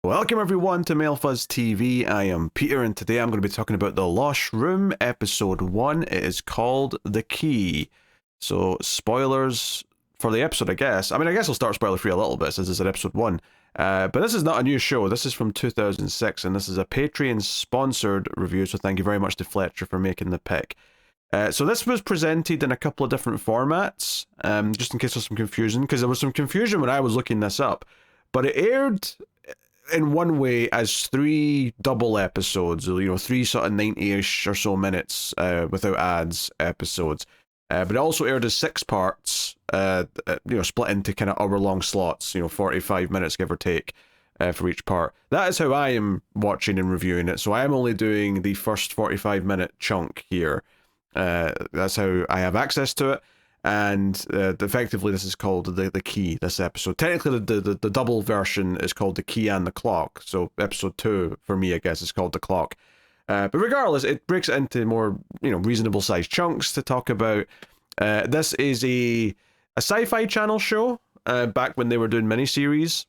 Welcome everyone to MailFuzz TV. I am Peter and today I'm going to be talking about The Lost Room, episode 1. It is called The Key. So, spoilers for the episode, I guess. I guess I'll start spoiler free a little bit since it's at episode 1. But this is not a new show. This is from 2006 and this is a Patreon sponsored review, so thank you very much to Fletcher for making the pick. So this was presented in a couple of different formats, just in case there's some confusion, because there was some confusion when I was looking this up. But it aired in one way as 3 double episodes, 3 sort of 90-ish or so minutes without ads episodes. But it also aired as 6 parts, split into kind of hour-long slots, 45 minutes give or take for each part. That is how I am watching and reviewing it. So I am only doing the first 45-minute chunk here. That's how I have access to it. And effectively, this is called the Key, this episode. Technically, the double version is called The Key and the Clock. So episode 2, for me, I guess, is called The Clock. But regardless, it breaks it into more, reasonable-sized chunks to talk about. This is a Sci Fi Channel show, back when they were doing miniseries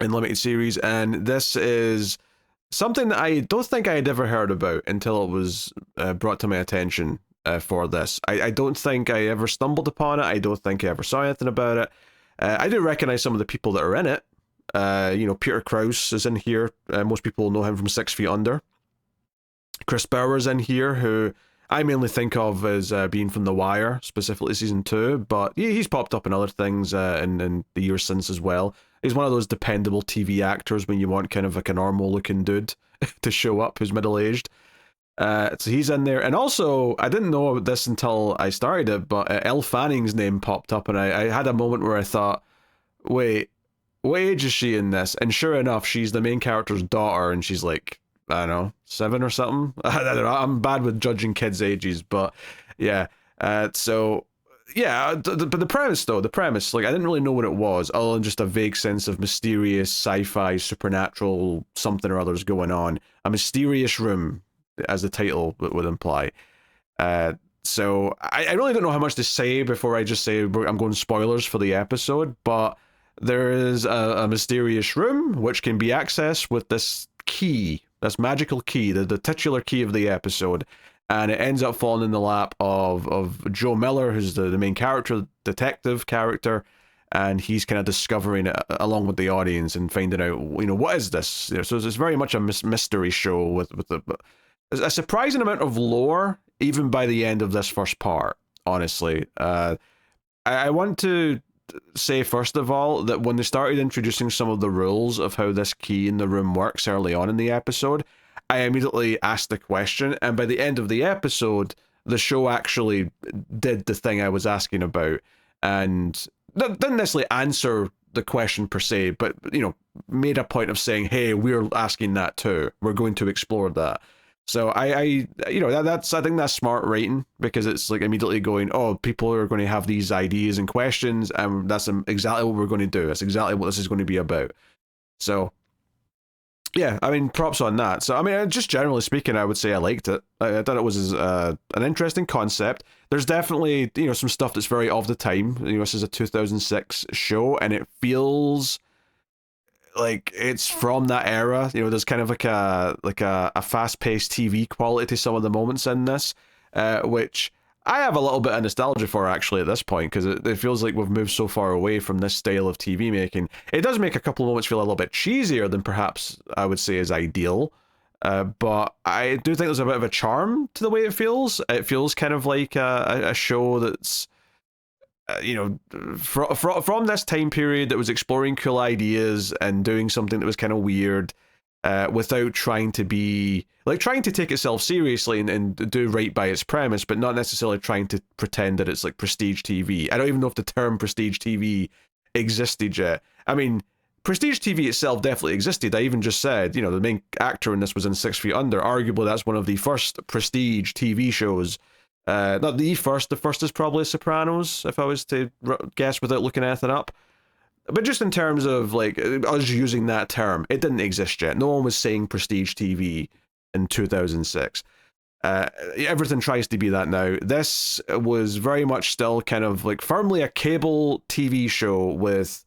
and limited series. And this is something that I don't think I had ever heard about until it was brought to my attention. For this. I don't think I ever stumbled upon it. I don't think I ever saw anything about it. I do recognize some of the people that are in it. Peter Krause is in here. Most people know him from 6 Feet Under. Chris Bauer's in here, who I mainly think of as being from The Wire, specifically season 2, but he's popped up in other things in the years since as well. He's one of those dependable TV actors when you want kind of like a normal looking dude to show up who's middle-aged. So he's in there, and also I didn't know about this until I started it, but Elle Fanning's name popped up, and I had a moment where I thought, wait, what age is she in this? And sure enough, she's the main character's daughter, and she's like, I don't know, 7 or something. I don't know. I'm bad with judging kids' ages, but yeah. But the premise though, like I didn't really know what it was, other than just a vague sense of mysterious sci-fi, supernatural something or other's going on. A mysterious room, as the title would imply. So I really don't know how much to say before I just say I'm going spoilers for the episode, but there is a mysterious room which can be accessed with this key, this magical key, the titular key of the episode, and it ends up falling in the lap of Joe Miller, who's the main character, detective character, and he's kind of discovering it along with the audience and finding out, what is this? So it's very much a mystery show with a surprising amount of lore, even by the end of this first part, honestly. I want to say, first of all, that when they started introducing some of the rules of how this key in the room works early on in the episode, I immediately asked the question, and by the end of the episode, the show actually did the thing I was asking about, and didn't necessarily answer the question per se, but, made a point of saying, hey, we're asking that too. We're going to explore that. So I think that's smart writing, because it's like immediately going, oh, people are going to have these ideas and questions, and that's exactly what we're going to do. That's exactly what this is going to be about. So yeah, props on that. So just generally speaking, I would say I liked it. I thought it was an interesting concept. There's definitely some stuff that's very of the time. This is a 2006 show, and it feels like it's from that era. There's kind of like a fast-paced TV quality to some of the moments in this, which I have a little bit of nostalgia for actually at this point, because it feels like we've moved so far away from this style of TV making. It does make a couple of moments feel a little bit cheesier than perhaps I would say is ideal, but I do think there's a bit of a charm to the way it feels. It feels kind of like a show that's from this time period that was exploring cool ideas and doing something that was kind of weird, without trying to take itself seriously and do right by its premise, but not necessarily trying to pretend that it's like prestige TV. I don't even know if the term prestige TV existed yet. Prestige TV itself definitely existed. I even just said, the main actor in this was in 6 Feet Under. Arguably, that's one of the first prestige TV shows. Not the first is probably Sopranos, if I was to guess without looking anything up. But just in terms of like us using that term, it didn't exist yet. No one was saying prestige TV in 2006. Everything tries to be that now. This was very much still kind of like firmly a cable TV show with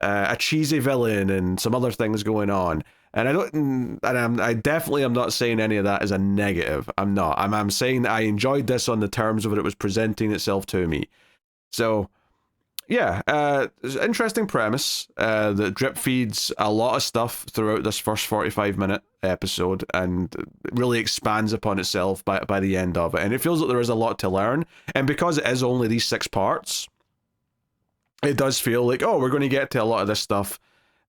a cheesy villain and some other things going on. And I definitely am not saying any of that as a negative. I'm not. I'm saying that I enjoyed this on the terms of what it was presenting itself to me. So, yeah, interesting premise that drip feeds a lot of stuff throughout this first 45-minute episode and really expands upon itself by the end of it. And it feels like there is a lot to learn. And because it is only these 6 parts, it does feel like, oh, we're going to get to a lot of this stuff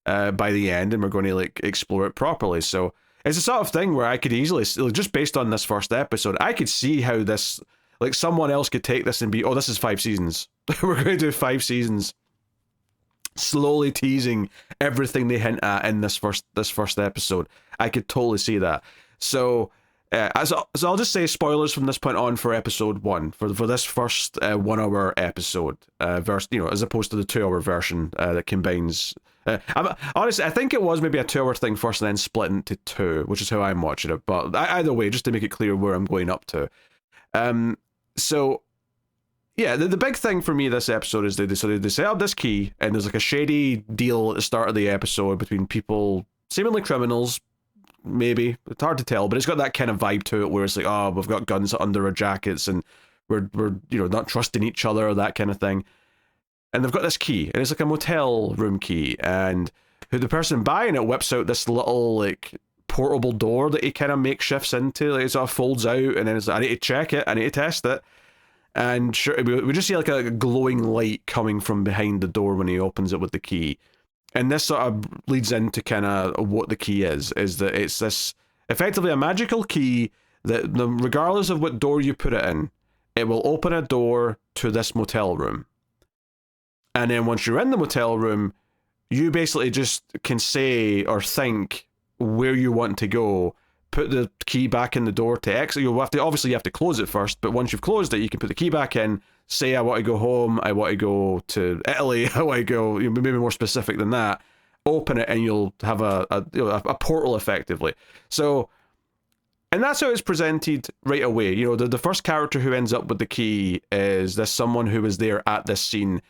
by the end, and we're going to like explore it properly. So it's a sort of thing where I could easily, just based on this first episode, I could see how this, like, someone else could take this and be, oh, this is 5 seasons. We're going to do 5 seasons, slowly teasing everything they hint at in this first episode. I could totally see that. So so I'll just say spoilers from this point on for episode 1, for this first 1 hour episode, as opposed to the 2 hour version that combines. Honestly, I think it was maybe a 2 hour thing first and then split into 2, which is how I'm watching it. But either way, just to make it clear where I'm going up to. So yeah, the big thing for me this episode is they set up this key, and there's like a shady deal at the start of the episode between people, seemingly criminals, maybe. It's hard to tell, but it's got that kind of vibe to it where it's like, oh, we've got guns under our jackets and we're not trusting each other, that kind of thing. And they've got this key, and it's like a motel room key, and the person buying it whips out this little like portable door that he kind of makeshifts into, like it sort of folds out, and then it's like, I need to check it, I need to test it. And sure, we just see like a glowing light coming from behind the door when he opens it with the key. And this sort of leads into kind of what the key is that it's this effectively a magical key that regardless of what door you put it in, it will open a door to this motel room. And then once you're in the motel room, you basically just can say or think where you want to go, put the key back in the door to exit. You have to close it first, but once you've closed it, you can put the key back in, say I want to go home, I want to go to Italy, I want to go, maybe more specific than that, open it, and you'll have a portal effectively. So, and that's how it's presented right away. The first character who ends up with the key is this someone who was there at this scene,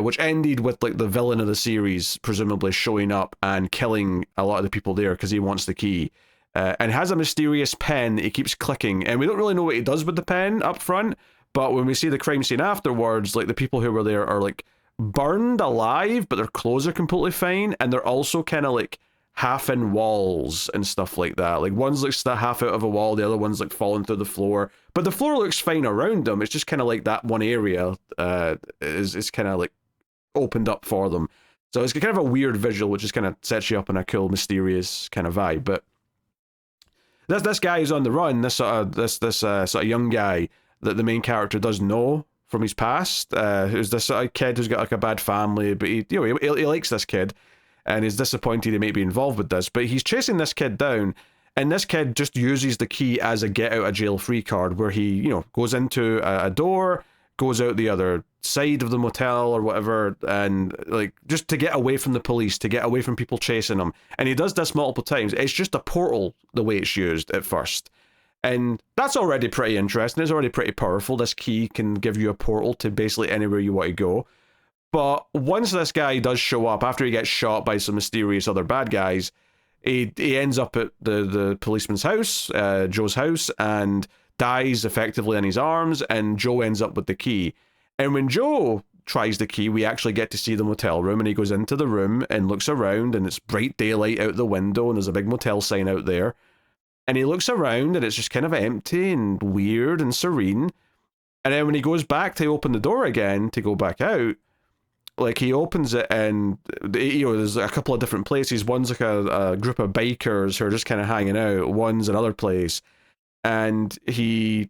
which ended with like the villain of the series presumably showing up and killing a lot of the people there because he wants the key. And has a mysterious pen that he keeps clicking, and we don't really know what he does with the pen up front, but when we see the crime scene afterwards, like the people who were there are like burned alive, but their clothes are completely fine, and they're also kind of like half in walls and stuff like that. Like one's like half out of a wall, the other one's like falling through the floor, but the floor looks fine around them. It's just kind of like that one area is kind of like opened up for them. So it's kind of a weird visual, which just kind of sets you up in a cool, mysterious kind of vibe. But this guy is on the run. This sort of young guy that the main character does know from his past, who's this sort of kid who's got like a bad family, but he likes this kid, and he's disappointed he may be involved with this. But he's chasing this kid down, and this kid just uses the key as a get out of jail free card, where he goes into a door, goes out the other side of the motel or whatever, and like just to get away from the police, to get away from people chasing him. And he does this multiple times. It's just a portal the way it's used at first, and that's already pretty interesting. It's already pretty powerful. This key can give you a portal to basically anywhere you want to go. But once this guy does show up after he gets shot by some mysterious other bad guys, he ends up at the policeman's house, Joe's house, and dies effectively in his arms, and Joe ends up with the key. And when Joe tries the key, we actually get to see the motel room, and he goes into the room and looks around, and it's bright daylight out the window, and there's a big motel sign out there. And he looks around, and it's just kind of empty and weird and serene. And then when he goes back to open the door again to go back out, like he opens it, and there's a couple of different places. One's like a group of bikers who are just kind of hanging out. One's another place. And he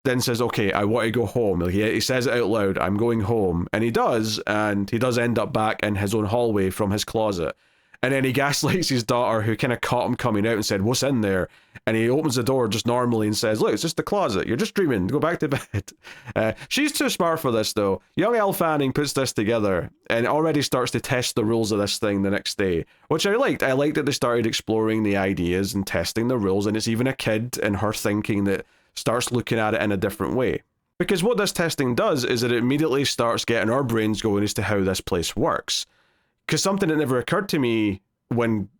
then says, okay, I want to go home. Like he says it out loud, I'm going home. And he does, end up back in his own hallway from his closet. And then he gaslights his daughter, who kind of caught him coming out and said, what's in there? And he opens the door just normally and says, look, it's just the closet. You're just dreaming. Go back to bed. She's too smart for this, though. Young Elle Fanning puts this together and already starts to test the rules of this thing the next day, which I liked. I liked that they started exploring the ideas and testing the rules, and it's even a kid and her thinking that starts looking at it in a different way. Because what this testing does is that it immediately starts getting our brains going as to how this place works. because something that never occurred to me when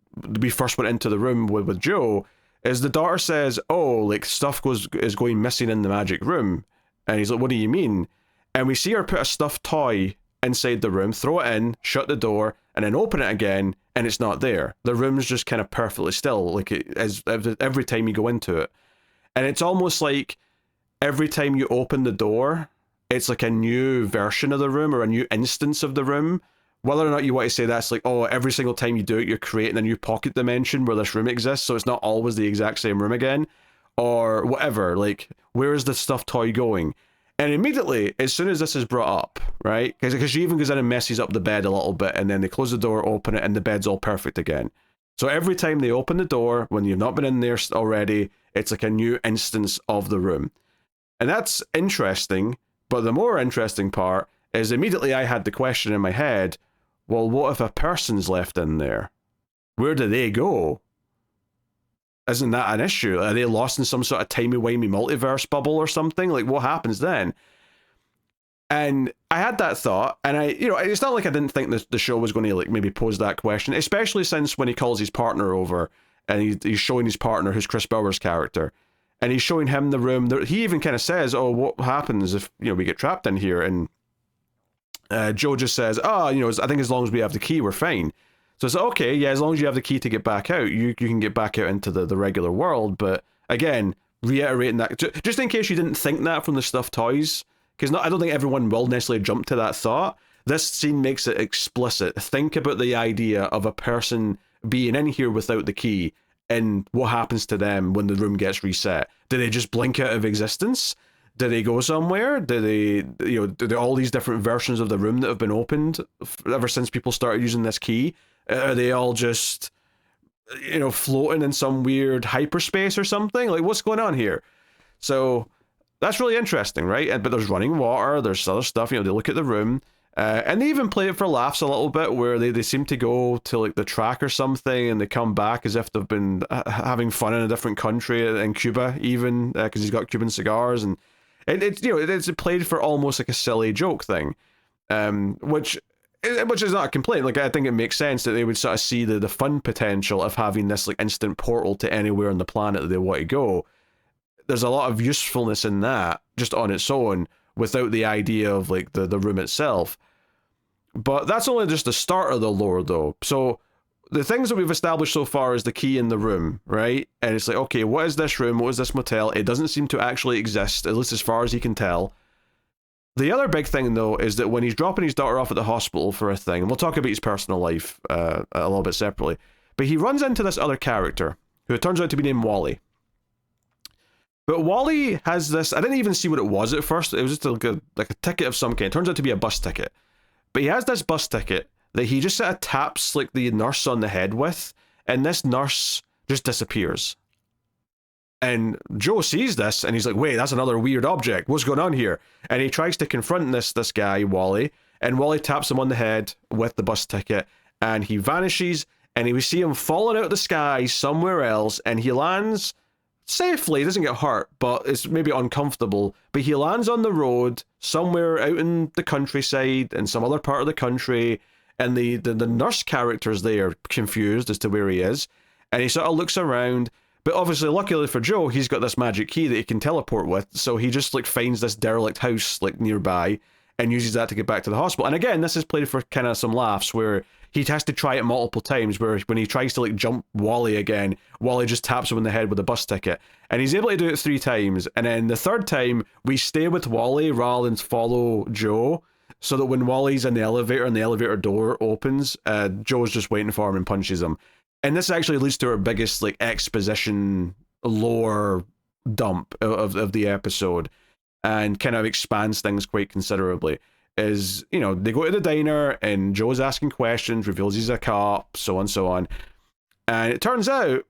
we first went into the room with Joe is the daughter says, oh, like stuff is going missing in the magic room. And he's like, what do you mean? And we see her put a stuffed toy inside the room, throw it in, shut the door, and then open it again, and it's not there. The room's just kind of perfectly still, like it is every time you go into it. And it's almost like every time you open the door, it's like a new version of the room or a new instance of the room. Whether or not you want to say that's like, oh, every single time you do it, you're creating a new pocket dimension where this room exists, so it's not always the exact same room again, or whatever. Like, where is the stuffed toy going? And immediately, as soon as this is brought up, right, because she even goes in and messes up the bed a little bit, and then they close the door, open it, and the bed's all perfect again. So every time they open the door, when you've not been in there already, it's like a new instance of the room. And that's interesting, but the more interesting part is immediately I had the question in my head, well, what if a person's left in there? Where do they go? Isn't that an issue? Are they lost in some sort of timey-wimey multiverse bubble or something? Like, what happens then? And I had that thought, and it's not like I didn't think the show was going to like maybe pose that question, especially since when he calls his partner over, and he's showing his partner, who's Chris Bauer's character, and he's showing him the room. He even kind of says, oh, what happens if, we get trapped in here? And Joe just says, I think as long as we have the key, we're fine. So it's okay, yeah, as long as you have the key to get back out, you can get back out into the regular world. But again, reiterating that, just in case you didn't think that from the stuffed toys, because I don't think everyone will necessarily jump to that thought, this scene makes it explicit. Think about the idea of a person being in here without the key, and what happens to them when the room gets reset. Do they just blink out of existence? Do they go somewhere? Do they all these different versions of the room that have been opened ever since people started using this key? Are they all just, floating in some weird hyperspace or something? Like, what's going on here? So that's really interesting, right? But there's running water, there's other stuff, they look at the room, and they even play it for laughs a little bit, where they seem to go to like the track or something, and they come back as if they've been having fun in a different country, in Cuba even, because he's got Cuban cigars, and it's played for almost like a silly joke thing, which is not a complaint. Like, I think it makes sense that they would sort of see the fun potential of having this like instant portal to anywhere on the planet that they want to go. There's a lot of usefulness in that just on its own, without the idea of like the room itself. But that's only just the start of the lore, though. So the things that we've established so far is the key in the room, right? And it's like, okay, what is this room? What is this motel? It doesn't seem to actually exist, at least as far as he can tell. The other big thing, though, is that when he's dropping his daughter off at the hospital for a thing, and we'll talk about his personal life a little bit separately, but he runs into this other character, who it turns out to be named Wally. But Wally has this, I didn't even see what it was at first, it was just like a ticket of some kind. It turns out to be a bus ticket. But he has this bus ticket that he just sort of taps like the nurse on the head with, and this nurse just disappears. And Joe sees this, and he's like, wait, that's another weird object. What's going on here? And he tries to confront this guy, Wally, and Wally taps him on the head with the bus ticket, and he vanishes, and we see him falling out of the sky somewhere else, and he lands safely. He doesn't get hurt, but it's maybe uncomfortable. But he lands on the road somewhere out in the countryside, in some other part of the country, and the nurse character's there, confused as to where he is, and he sort of looks around. But obviously, luckily for Joe, he's got this magic key that he can teleport with, so he just like finds this derelict house like nearby and uses that to get back to the hospital. And again, this is played for kind of some laughs, where he has to try it multiple times, where when he tries to like jump Wally again, Wally just taps him in the head with a bus ticket. And he's able to do it 3 times, and then the third time, we stay with Wally rather than follow Joe, so that when Wally's in the elevator and the elevator door opens, Joe's just waiting for him and punches him. And this actually leads to our biggest like exposition lore dump of the episode, and kind of expands things quite considerably. Is, they go to the diner and Joe's asking questions, reveals he's a cop, so on and so on. And it turns out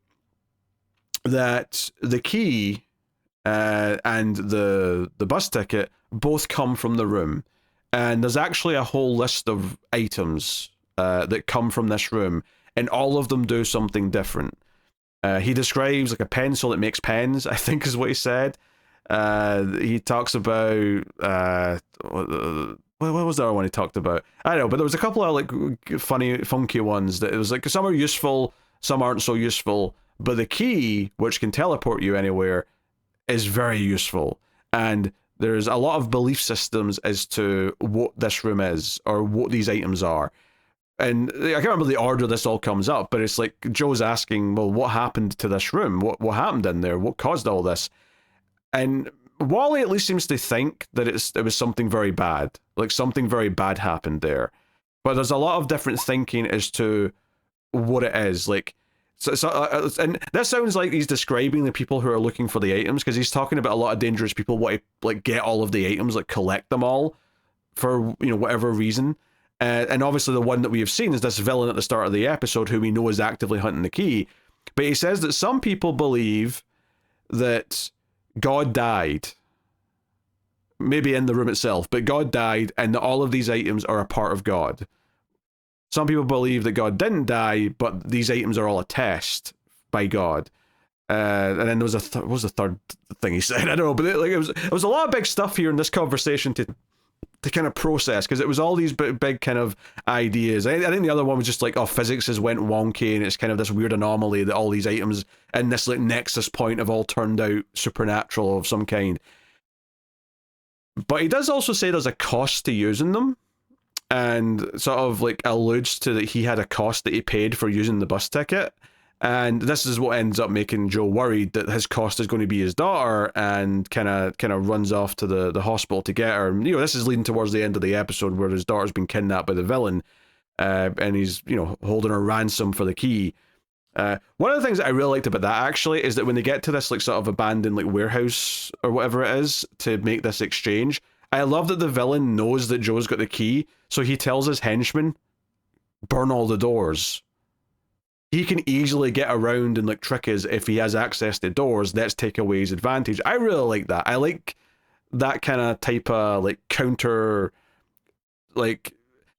that the key and the bus ticket both come from the room. And there's actually a whole list of items that come from this room, and all of them do something different. He describes like a pencil that makes pens, I think is what he said. He talks about what was the other one he talked about? I don't know, but there was a couple of like funny, funky ones that it was like some are useful, some aren't so useful. But the key, which can teleport you anywhere, is very useful. And there's a lot of belief systems as to what this room is or what these items are. And I can't remember the order this all comes up, but it's like Joe's asking, well, what happened to this room? What happened in there? What caused all this? And Wally at least seems to think that it was something very bad. Like something very bad happened there. But there's a lot of different thinking as to what it is. Like, and this sounds like he's describing the people who are looking for the items, because he's talking about a lot of dangerous people want to like get all of the items, like collect them all for whatever reason. And obviously the one that we have seen is this villain at the start of the episode who we know is actively hunting the key. But he says that some people believe that God died, maybe in the room itself, but God died and that all of these items are a part of God. Some people believe that God didn't die, but these items are all a test by God. And then there was what was the third thing he said? I don't know, but it was a lot of big stuff here in this conversation to kind of process, because it was all these big kind of ideas. I think the other one was just like, oh, physics has went wonky and it's kind of this weird anomaly that all these items in this like nexus point have all turned out supernatural of some kind. But he does also say there's a cost to using them, and sort of like alludes to that he had a cost that he paid for using the bus ticket. And this is what ends up making Joe worried that his cost is going to be his daughter, and kind of runs off to the hospital to get her. This is leading towards the end of the episode where his daughter's been kidnapped by the villain, and he's holding her ransom for the key. One of the things that I really liked about that actually is that when they get to this like sort of abandoned like warehouse or whatever it is to make this exchange, I love that the villain knows that Joe's got the key, so he tells his henchmen, burn all the doors. He can easily get around and like trick us if he has access to doors. Let's take away his advantage. I really like that. I like that kind of type of like counter, like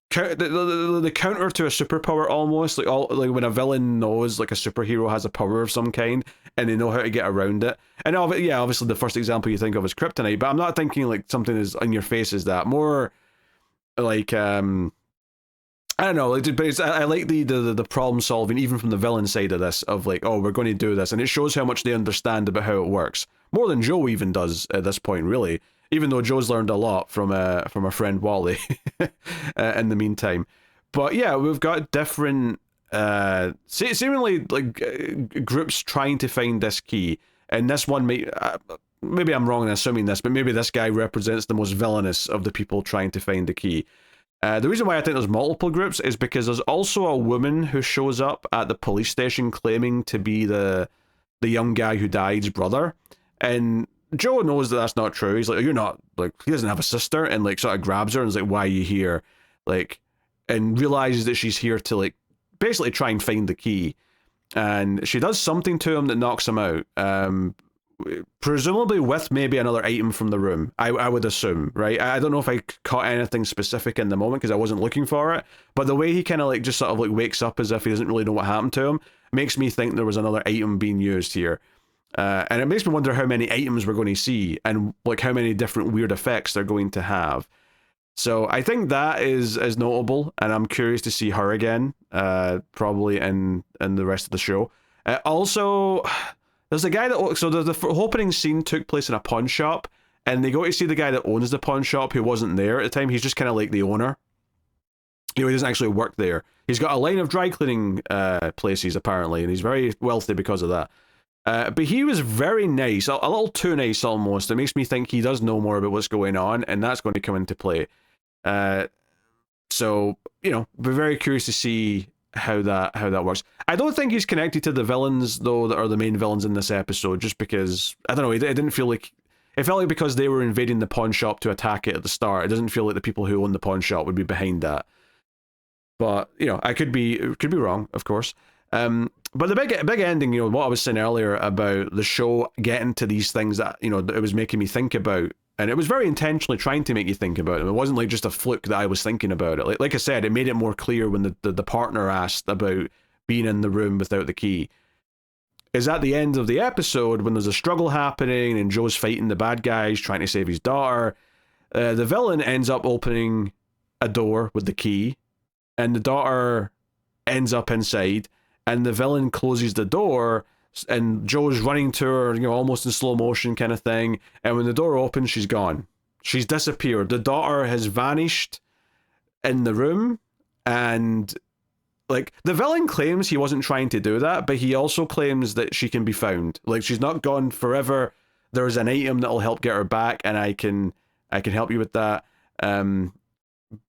the counter to a superpower almost. Like when a villain knows like a superhero has a power of some kind and they know how to get around it. And obviously the first example you think of is kryptonite, but I'm not thinking like something as in your face as that. More like I don't know, but I like the problem solving, even from the villain side of this, of like, oh, we're going to do this, and it shows how much they understand about how it works, more than Joe even does at this point, really. Even though Joe's learned a lot from a friend Wally in the meantime. But yeah, we've got different, seemingly like groups trying to find this key, and this one maybe I'm wrong in assuming this, but maybe this guy represents the most villainous of the people trying to find the key. The reason why I think there's multiple groups is because there's also a woman who shows up at the police station claiming to be the young guy who died's brother, and Joe knows that that's not true. He's like, you're not, like, he doesn't have a sister, and like sort of grabs her and is like, why are you here? Like, and realizes that she's here to like basically try and find the key, and she does something to him that knocks him out. Presumably with maybe another item from the room, I would assume, right? I don't know if I caught anything specific in the moment because I wasn't looking for it, but the way he kind of like just sort of like wakes up as if he doesn't really know what happened to him makes me think there was another item being used here. And it makes me wonder how many items we're going to see and like how many different weird effects they're going to have. So I think that is notable, and I'm curious to see her again, probably in the rest of the show. Also, there's a guy that, so the opening scene took place in a pawn shop, and they go to see the guy that owns the pawn shop who wasn't there at the time. He's just kind of like the owner. He doesn't actually work there. He's got a line of dry cleaning places apparently, and he's very wealthy because of that. But he was very nice, a little too nice almost. It makes me think he does know more about what's going on, and that's going to come into play. So, we're very curious to see how that works. I don't think he's connected to the villains though that are the main villains in this episode, just because I don't know, it didn't feel like, it felt like because they were invading the pawn shop to attack it at the start, it doesn't feel like the people who own the pawn shop would be behind that. But I could be wrong, of course. But the big ending, what I was saying earlier about the show getting to these things that that it was making me think about, and it was very intentionally trying to make you think about them. It wasn't like just a fluke that I was thinking about it. Like I said, it made it more clear when the partner asked about being in the room without the key. Is at the end of the episode when there's a struggle happening and Joe's fighting the bad guys trying to save his daughter. The villain ends up opening a door with the key, and the daughter ends up inside, and the villain closes the door, and Joe's running to her, almost in slow motion kind of thing, and when the door opens, she's gone. She's disappeared. The daughter has vanished in the room, and like, the villain claims he wasn't trying to do that, but he also claims that she can be found. Like, she's not gone forever. There's an item that'll help get her back, and I can help you with that.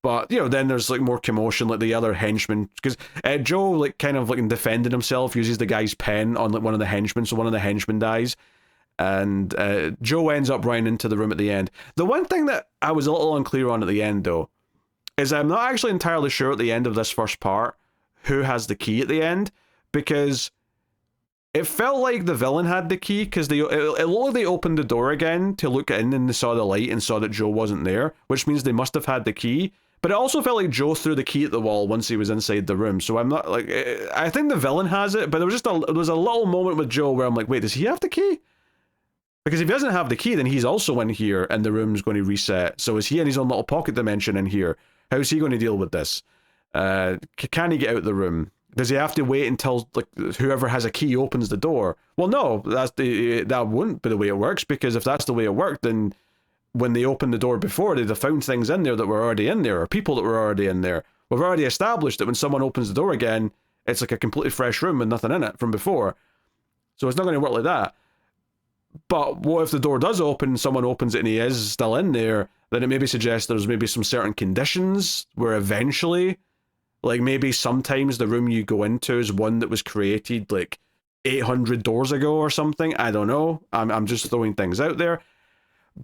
But then there's like more commotion, like the other henchman, because Joe, like, kind of like defending himself, uses the guy's pen on like one of the henchmen, so one of the henchmen dies, and Joe ends up running into the room at the end. The one thing that I was a little unclear on at the end, though, is I'm not actually entirely sure at the end of this first part who has the key at the end, because it felt like the villain had the key, because it looked like they opened the door again to look in, and they saw the light and saw that Joe wasn't there, which means they must have had the key. But it also felt like Joe threw the key at the wall once he was inside the room, so I'm not like, I think the villain has it, but there was a little moment with Joe where I'm like, wait, does he have the key? Because if he doesn't have the key, then he's also in here, and the room's going to reset. So is he in his own little pocket dimension in here? How's he going to deal with this? Can he get out of the room? Does he have to wait until like whoever has a key opens the door? Well, no, that wouldn't be the way it works, because if that's the way it worked, then when they opened the door before, they'd have found things in there that were already in there, or people that were already in there. We've already established that when someone opens the door again, it's like a completely fresh room with nothing in it from before. So it's not going to work like that. But what if the door does open, someone opens it and he is still in there, then it maybe suggests there's maybe some certain conditions where eventually, like maybe sometimes the room you go into is one that was created like 800 doors ago or something. I don't know. I'm just throwing things out there.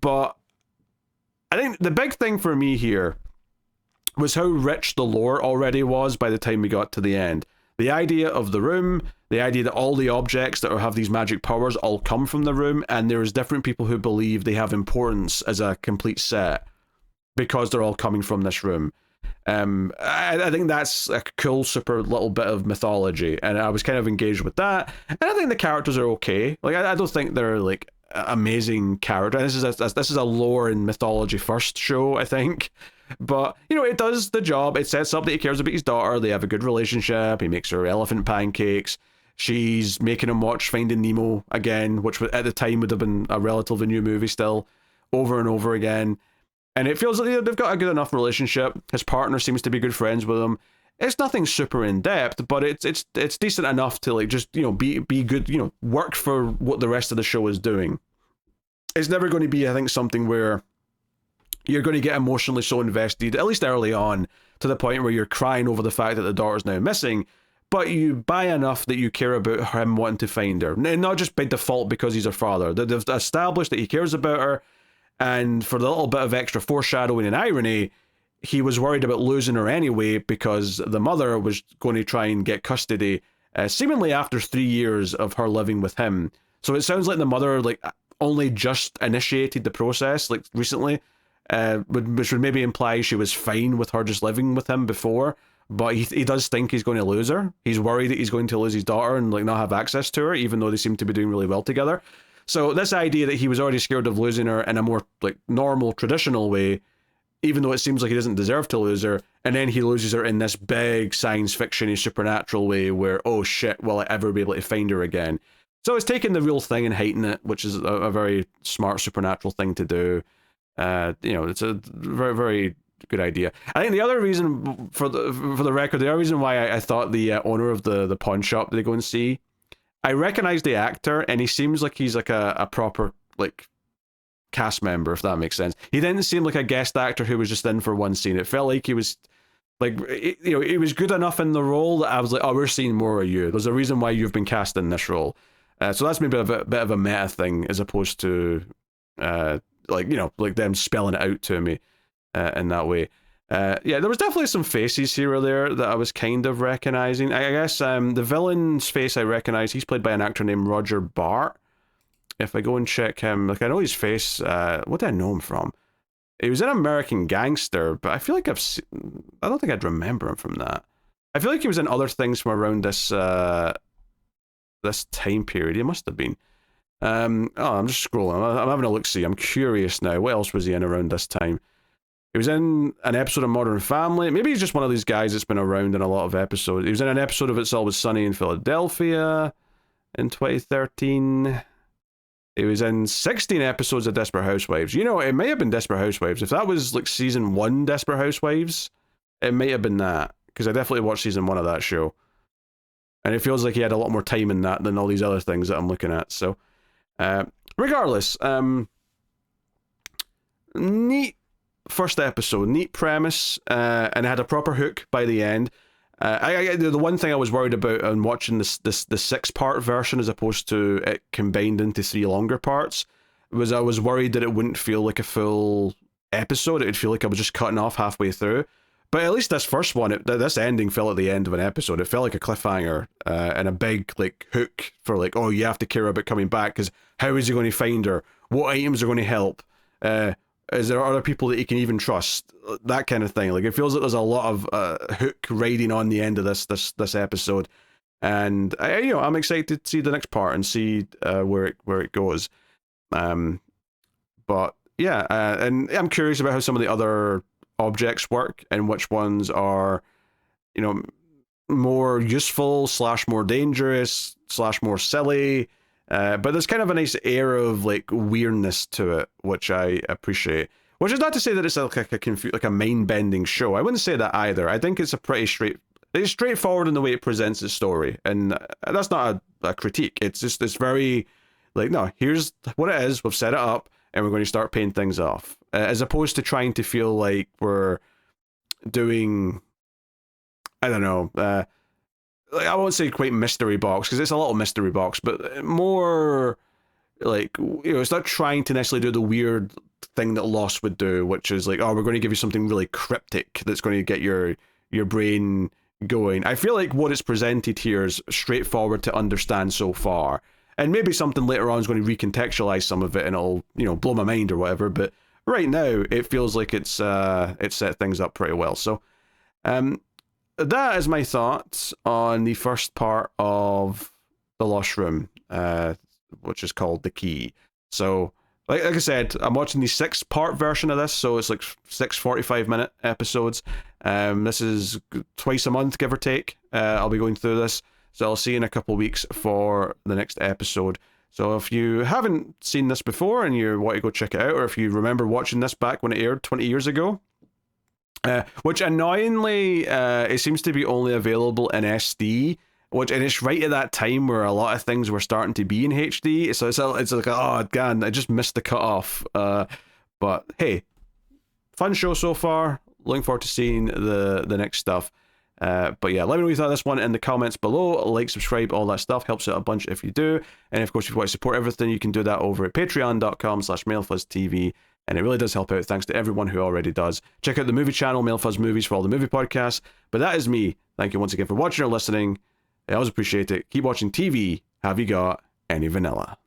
But I think the big thing for me here was how rich the lore already was by the time we got to the end. The idea of the room, the idea that all the objects that have these magic powers all come from the room, and there's different people who believe they have importance as a complete set because they're all coming from this room. I think that's a cool, super little bit of mythology, and I was kind of engaged with that. And I think the characters are okay. Like, I don't think they're like amazing characters. This is a lore and mythology first show, I think. But, it does the job. It sets up that he cares about his daughter. They have a good relationship. He makes her elephant pancakes. She's making him watch Finding Nemo again, which at the time would have been a relatively new movie still, over and over again. And it feels like they've got a good enough relationship. His partner seems to be good friends with him. It's nothing super in depth, but it's decent enough to like just be good, work for what the rest of the show is doing. It's never going to be, I think, something where you're going to get emotionally so invested, at least early on, to the point where you're crying over the fact that the daughter's now missing, but you buy enough that you care about him wanting to find her. Not just by default because he's her father. They've established that he cares about her, and for the little bit of extra foreshadowing and irony, he was worried about losing her anyway because the mother was going to try and get custody, seemingly after 3 years of her living with him. So it sounds like the mother like only just initiated the process like recently, which would maybe imply she was fine with her just living with him before, but he does think he's going to lose her. He's worried that he's going to lose his daughter and like not have access to her, even though they seem to be doing really well together. So this idea that he was already scared of losing her in a more like normal, traditional way, even though it seems like he doesn't deserve to lose her, and then he loses her in this big science fiction-y supernatural way where, oh shit, will I ever be able to find her again? So it's taking the real thing and heightening it, which is a very smart supernatural thing to do. It's a very, very good idea. I think the other reason, for the record, the other reason why I thought the owner of the pawn shop that they go and see, I recognize the actor, and he seems like he's like a proper like cast member, if that makes sense. He didn't seem like a guest actor who was just in for one scene. It felt like he was like, he was good enough in the role that I was like, oh, we're seeing more of you. There's a reason why you've been cast in this role. So that's maybe a bit of a meta thing as opposed to like them spelling it out to me in that way. There was definitely some faces here or there that I was kind of recognizing. I guess the villain's face I recognize, he's played by an actor named Roger Bart. If I go and check him, like I know his face, what do I know him from? He was in American Gangster, but I feel like I don't think I'd remember him from that. I feel like he was in other things from around this time period. He must have been. I'm just scrolling. I'm having a look-see. I'm curious now. What else was he in around this time? He was in an episode of Modern Family. Maybe he's just one of these guys that's been around in a lot of episodes. He was in an episode of It's Always Sunny in Philadelphia in 2013. He was in 16 episodes of Desperate Housewives. You know, it may have been Desperate Housewives. If that was like season 1 Desperate Housewives, it may have been that. Because I definitely watched season 1 of that show. And it feels like he had a lot more time in that than all these other things that I'm looking at. So, regardless, neat first episode, neat premise, and it had a proper hook by the end. The one thing I was worried about on watching the 6-part version as opposed to it combined into 3 longer parts was I was worried that it wouldn't feel like a full episode. It would feel like I was just cutting off halfway through. But at least this first one, this ending felt at the end of an episode. It felt like a cliffhanger and a big like hook for like, oh, you have to care about coming back because how is he going to find her? What items are going to help? Is there other people that you can even trust? That kind of thing. Like, it feels like there's a lot of hook riding on the end of this episode, and I'm excited to see the next part and see where it goes. But yeah, and I'm curious about how some of the other objects work and which ones are, more useful / more dangerous / more silly. But there's kind of a nice air of like weirdness to it, which I appreciate. Which is not to say that it's like a mind-bending show. I wouldn't say that either. I think it's it's straightforward in the way it presents its story, and that's not a critique. It's very like, no, here's what it is. We've set it up, and we're going to start paying things off, as opposed to trying to feel like we're doing, I don't know. I won't say quite mystery box, because it's a little mystery box, but more like, it's not trying to necessarily do the weird thing that Lost would do, which is like, oh, we're going to give you something really cryptic that's going to get your brain going. I feel like what it's presented here is straightforward to understand so far, and maybe something later on is going to recontextualize some of it and it'll blow my mind or whatever, but right now it feels like it's set things up pretty well. So that is my thoughts on the first part of The Lost Room, which is called The Key. So, like I said, I'm watching the 6-part version of this, so it's like 6 45-minute episodes. This is twice a month, give or take. I'll be going through this, so I'll see you in a couple of weeks for the next episode. So if you haven't seen this before and you want to go check it out, or if you remember watching this back when it aired 20 years ago, which annoyingly, it seems to be only available in SD, and it's right at that time where a lot of things were starting to be in HD, so it's like, oh god, I just missed the cutoff. But hey, fun show so far. Looking forward to seeing the next stuff. But yeah, let me know what you thought of this one in the comments below. Like, subscribe, all that stuff helps out a bunch if you do. And of course, if you want to support everything, you can do that over at patreon.com/MailFuzzTV. And it really does help out. Thanks to everyone who already does. Check out the movie channel, MailFuzz Movies, for all the movie podcasts. But that is me. Thank you once again for watching or listening. I always appreciate it. Keep watching TV. Have you got any vanilla?